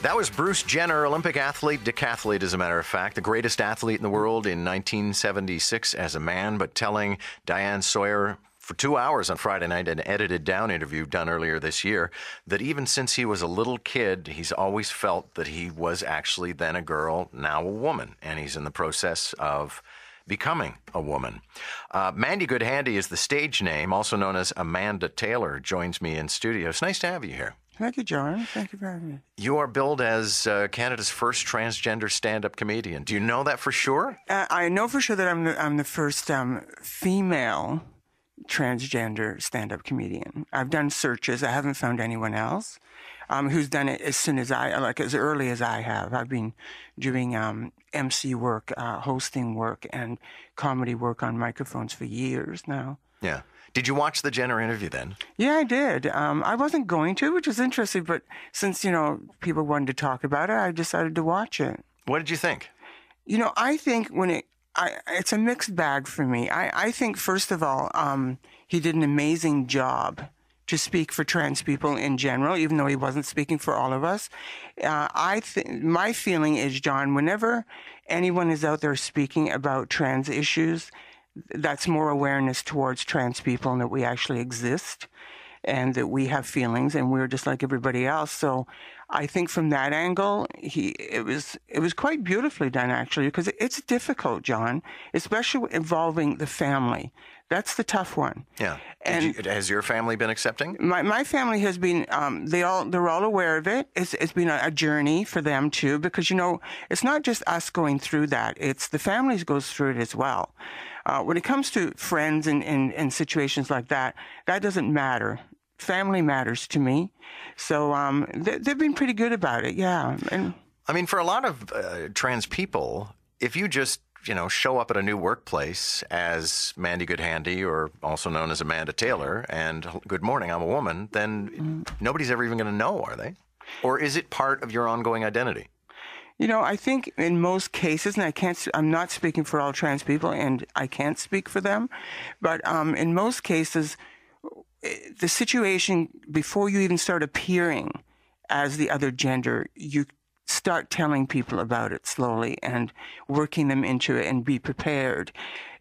That was Bruce Jenner, Olympic athlete, decathlete as a matter of fact, the greatest athlete in the world in 1976 as a man, but telling Diane Sawyer for 2 hours on Friday night, an edited down interview done earlier this year, that even since he was a little kid, he's always felt that he was actually then a girl, now a woman, and he's in the process of becoming a woman. Mandy Goodhandy is the stage name, also known as Amanda Taylor, joins me in studio. It's nice to have you here. Thank you, John. Thank you for having me. You are billed as Canada's first transgender stand-up comedian. Do you know that for sure? I know for sure that I'm the first female transgender stand-up comedian. I've done searches. I haven't found anyone else who's done it as early as I have. I've been doing MC work, hosting work, and comedy work on microphones for years now. Yeah. Did you watch the Jenner interview then? Yeah, I did. I wasn't going to, which is interesting, but since, people wanted to talk about it, I decided to watch it. What did you think? I think it's a mixed bag for me. I think, first of all, he did an amazing job to speak for trans people in general, even though he wasn't speaking for all of us. My feeling is, John, whenever anyone is out there speaking about trans issues, that's more awareness towards trans people and that we actually exist and that we have feelings and we're just like everybody else. So I think from that angle, it was quite beautifully done, actually, because it's difficult, John, especially involving the family. That's the tough one. Yeah. And has your family been accepting? My family has been. They're all aware of it. It's been a journey for them too, because it's not just us going through that. It's the families goes through it as well. When it comes to friends and situations like that, that doesn't matter. Family matters to me. So they've been pretty good about it. Yeah. And I mean, for a lot of trans people, if you just show up at a new workplace as Mandy Goodhandy, or also known as Amanda Taylor, and good morning, I'm a woman, then nobody's ever even going to know, are they? Or is it part of your ongoing identity? I think in most cases, and I'm not speaking for all trans people, and I can't speak for them, but in most cases, the situation, before you even start appearing as the other gender, you start telling people about it slowly and working them into it and be prepared.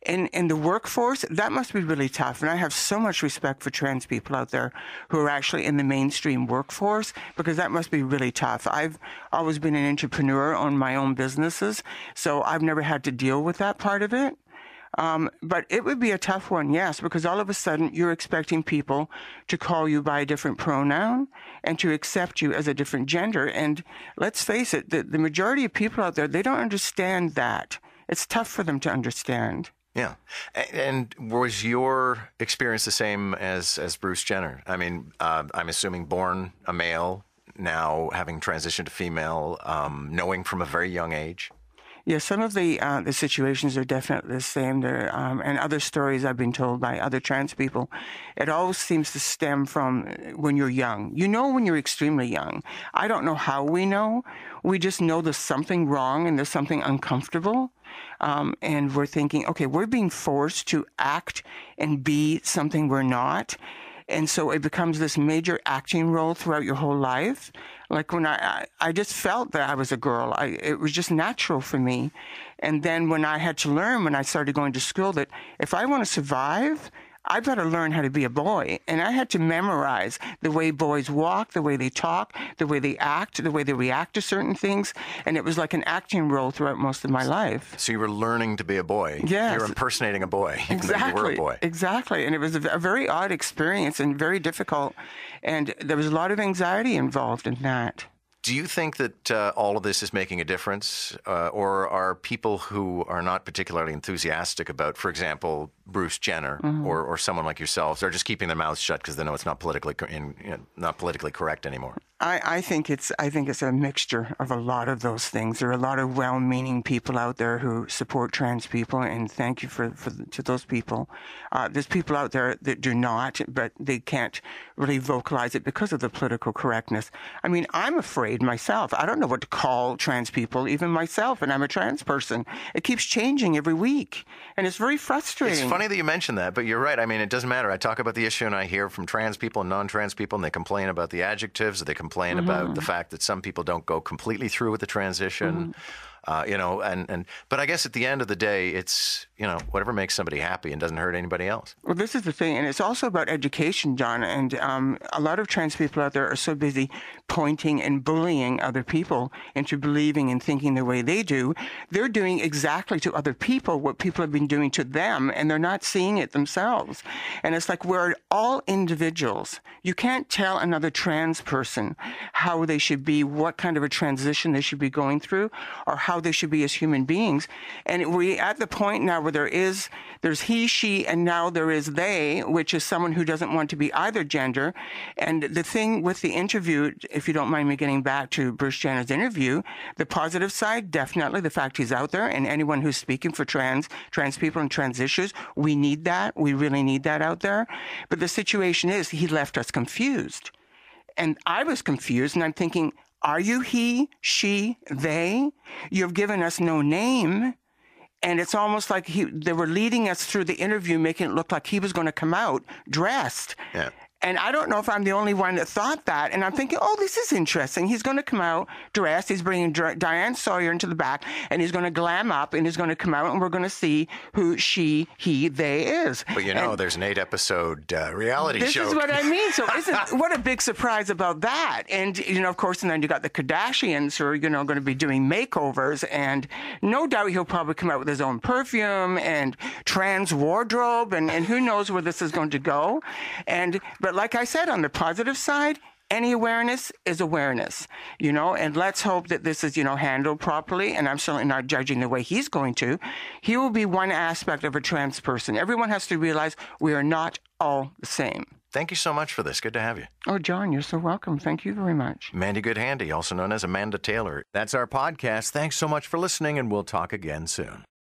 In the workforce, that must be really tough. And I have so much respect for trans people out there who are actually in the mainstream workforce, because that must be really tough. I've always been an entrepreneur on my own businesses, so I've never had to deal with that part of it. But it would be a tough one, yes, because all of a sudden you're expecting people to call you by a different pronoun and to accept you as a different gender. And let's face it, the majority of people out there, they don't understand that. It's tough for them to understand. Yeah. And was your experience the same as Bruce Jenner? I mean, I'm assuming born a male, now having transitioned to female, knowing from a very young age? Yeah, some of the situations are definitely the same. There, and other stories I've been told by other trans people, it all seems to stem from when you're young. When you're extremely young. I don't know how we know. We just know there's something wrong and there's something uncomfortable. And we're thinking, okay, we're being forced to act and be something we're not. And so it becomes this major acting role throughout your whole life. Like when I just felt that I was a girl. It was just natural for me. And then when I had to learn, when I started going to school, that if I want to survive, I've got to learn how to be a boy. And I had to memorize the way boys walk, the way they talk, the way they act, the way they react to certain things. And it was like an acting role throughout most of my life. So you were learning to be a boy. Yes. You were impersonating a boy, even though you were a boy. Exactly. And it was a very odd experience and very difficult. And there was a lot of anxiety involved in that. Do you think that all of this is making a difference, or are people who are not particularly enthusiastic about, for example, Bruce Jenner or someone like yourselves, are just keeping their mouths shut because they know it's not politically correct anymore? I think it's a mixture of a lot of those things. There are a lot of well-meaning people out there who support trans people, and thank you to those people. There's people out there that do not, but they can't really vocalize it because of the political correctness. I mean, I'm afraid afraid myself. I don't know what to call trans people, even myself, and I'm a trans person. It keeps changing every week, and it's very frustrating. It's funny that you mention that, but you're right. I mean, it doesn't matter. I talk about the issue, and I hear from trans people and non-trans people, and they complain about the adjectives, or they complain about the fact that some people don't go completely through with the transition. But I guess at the end of the day, it's, whatever makes somebody happy and doesn't hurt anybody else. Well, this is the thing, and it's also about education, John, and a lot of trans people out there are so busy pointing and bullying other people into believing and thinking the way they do. They're doing exactly to other people what people have been doing to them, and they're not seeing it themselves. And it's like we're all individuals. You can't tell another trans person how they should be, what kind of a transition they should be going through, or how they should be as human beings. And we're at the point now where there's he, she, and now there is they, which is someone who doesn't want to be either gender. And the thing with the interview, if you don't mind me getting back to Bruce Jenner's interview, the positive side, definitely the fact he's out there, and anyone who's speaking for trans people and trans issues, we need that. We really need that out there. But the situation is he left us confused. And I was confused, and I'm thinking, are you he, she, they? You've given us no name. And it's almost like they were leading us through the interview, making it look like he was going to come out dressed. Yeah. And I don't know if I'm the only one that thought that. And I'm thinking, oh, this is interesting. He's going to come out dressed. He's bringing Diane Sawyer into the back, and he's going to glam up, and he's going to come out, and we're going to see who she, he, they is. But there's an 8-episode reality show. This is what I mean. So what a big surprise about that. And, of course, and then you got the Kardashians who are, going to be doing makeovers. And no doubt he'll probably come out with his own perfume and trans wardrobe. And who knows where this is going to go. But like I said, on the positive side, any awareness is awareness, and let's hope that this is, handled properly. And I'm certainly not judging the way he's going to. He will be one aspect of a trans person. Everyone has to realize we are not all the same. Thank you so much for this. Good to have you. Oh, John, you're so welcome. Thank you very much. Mandy Goodhandy, also known as Amanda Taylor. That's our podcast. Thanks so much for listening, and we'll talk again soon.